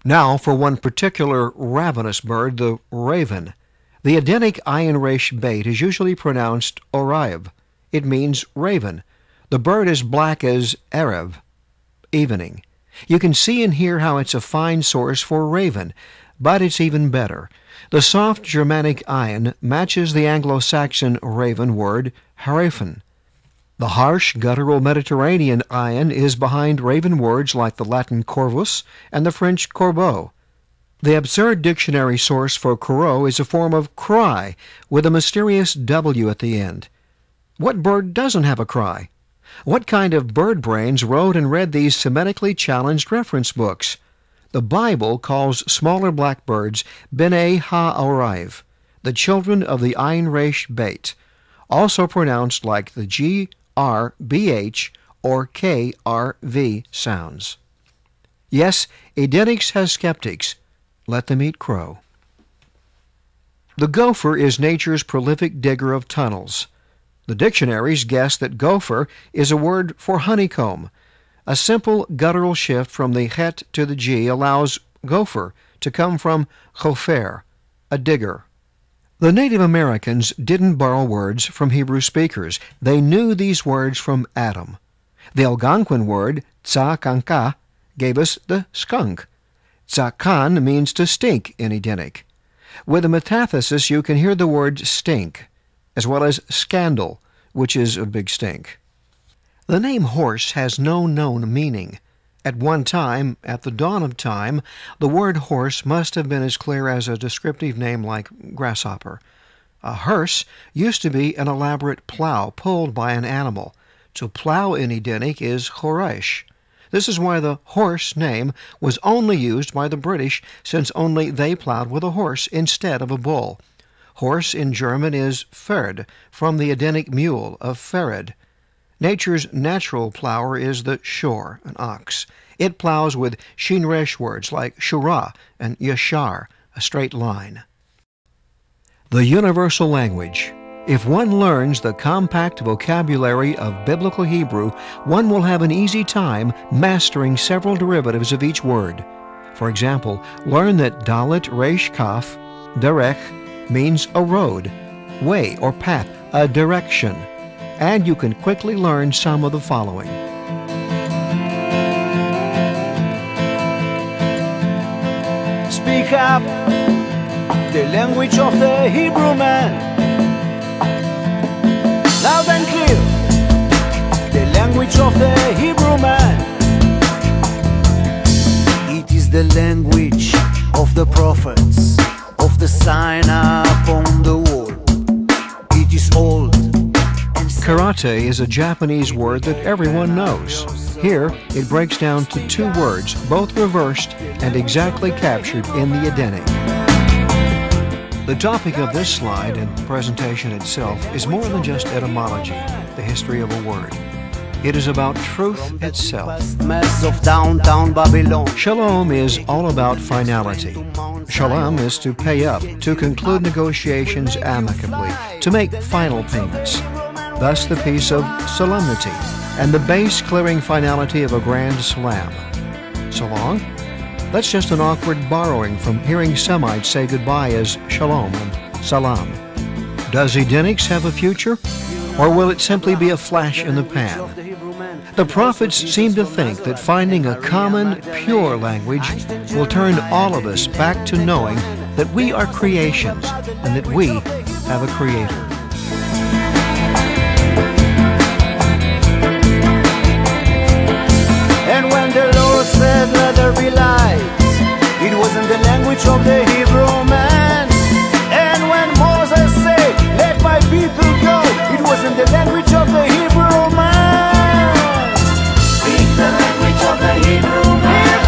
Now for one particular ravenous bird, the raven. The Edenic ayin resh bait is usually pronounced oraib. It means raven. The bird is black as erev, evening. You can see and hear how it's a fine source for raven, but it's even better. The soft Germanic ayin matches the Anglo-Saxon raven word harafen. The harsh, guttural Mediterranean ayin is behind raven words like the Latin corvus and the French corbeau. The absurd dictionary source for crow is a form of cry with a mysterious W at the end. What bird doesn't have a cry? What kind of bird brains wrote and read these Semitically challenged reference books? The Bible calls smaller black birds B'nai Ha-Oraiv, the children of the ayin resh bait, also pronounced like the G-R-B-H or K-R-V sounds. Yes, Edenics has skeptics. Let them eat crow. The gopher is nature's prolific digger of tunnels. The dictionaries guess that gopher is a word for honeycomb. A simple guttural shift from the het to the G allows gopher to come from gopher, a digger. The Native Americans didn't borrow words from Hebrew speakers. They knew these words from Adam. The Algonquin word tsa-kanka gave us the skunk. Tsakan means to stink in Edenic. With a metathesis, you can hear the word stink, as well as scandal, which is a big stink. The name horse has no known meaning. At one time, at the dawn of time, the word horse must have been as clear as a descriptive name like grasshopper. A hearse used to be an elaborate plow pulled by an animal. To plow in Edenic is choresh. This is why the horse name was only used by the British, since only they plowed with a horse instead of a bull. Horse in German is Pferd, from the Edenic mule of Fered. Nature's natural plower is the shor, an ox. It plows with shin resh words like shura and yashar, a straight line. The universal language. If one learns the compact vocabulary of Biblical Hebrew, one will have an easy time mastering several derivatives of each word. For example, learn that Dalet Resh Kaf, derech, means a road, way or path, a direction. And you can quickly learn some of the following. Speak up the language of the Hebrew man. Loud and clear, the language of the Hebrew man. It is the language of the prophets, of the sign upon the wall. It is old. Karate is a Japanese word that everyone knows. Here, it breaks down to two words, both reversed and exactly captured in the Edenic. The topic of this slide and presentation itself is more than just etymology, the history of a word. It is about truth itself. Mess of downtown Babylon. Shalom is all about finality. Shalom is to pay up, to conclude negotiations amicably, to make final payments. Thus the peace of solemnity and the base clearing finality of a grand salam. So long? That's just an awkward borrowing from hearing Semites say goodbye as shalom and salam. Does Edenics have a future? Or will it simply be a flash in the pan? The prophets seem to think that finding a common, pure language will turn all of us back to knowing that we are creations and that we have a Creator. And when the Lord said, "Let there be light," it wasn't the language of the Hebrew man. And when Moses said, "Let my people go," it wasn't the language of the Hebrew man. Speak the language of the Hebrew man.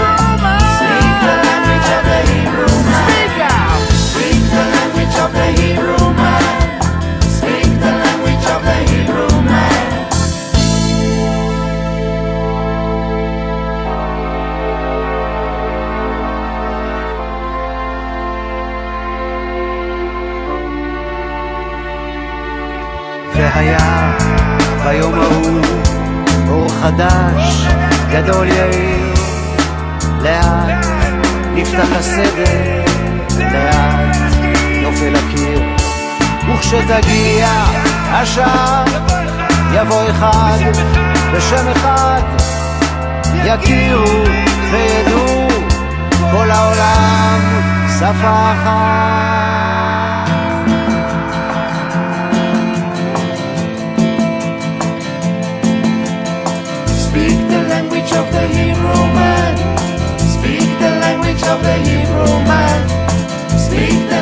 Speak the language of the Hebrew man. Speak out. Speak the language of the Hebrew man. Speak the language of the Hebrew man. והיה ביום ההוא אור חדש גדול יאיר לאט נפתח הסדר, לאט נופל הקיר, וכשתגיע השעה יבוא אחד בשם אחד, יכירו וידעו כל העולם שפה אחת. Speak the language of the Hebrew man. Speak the language of the Hebrew man. Speak the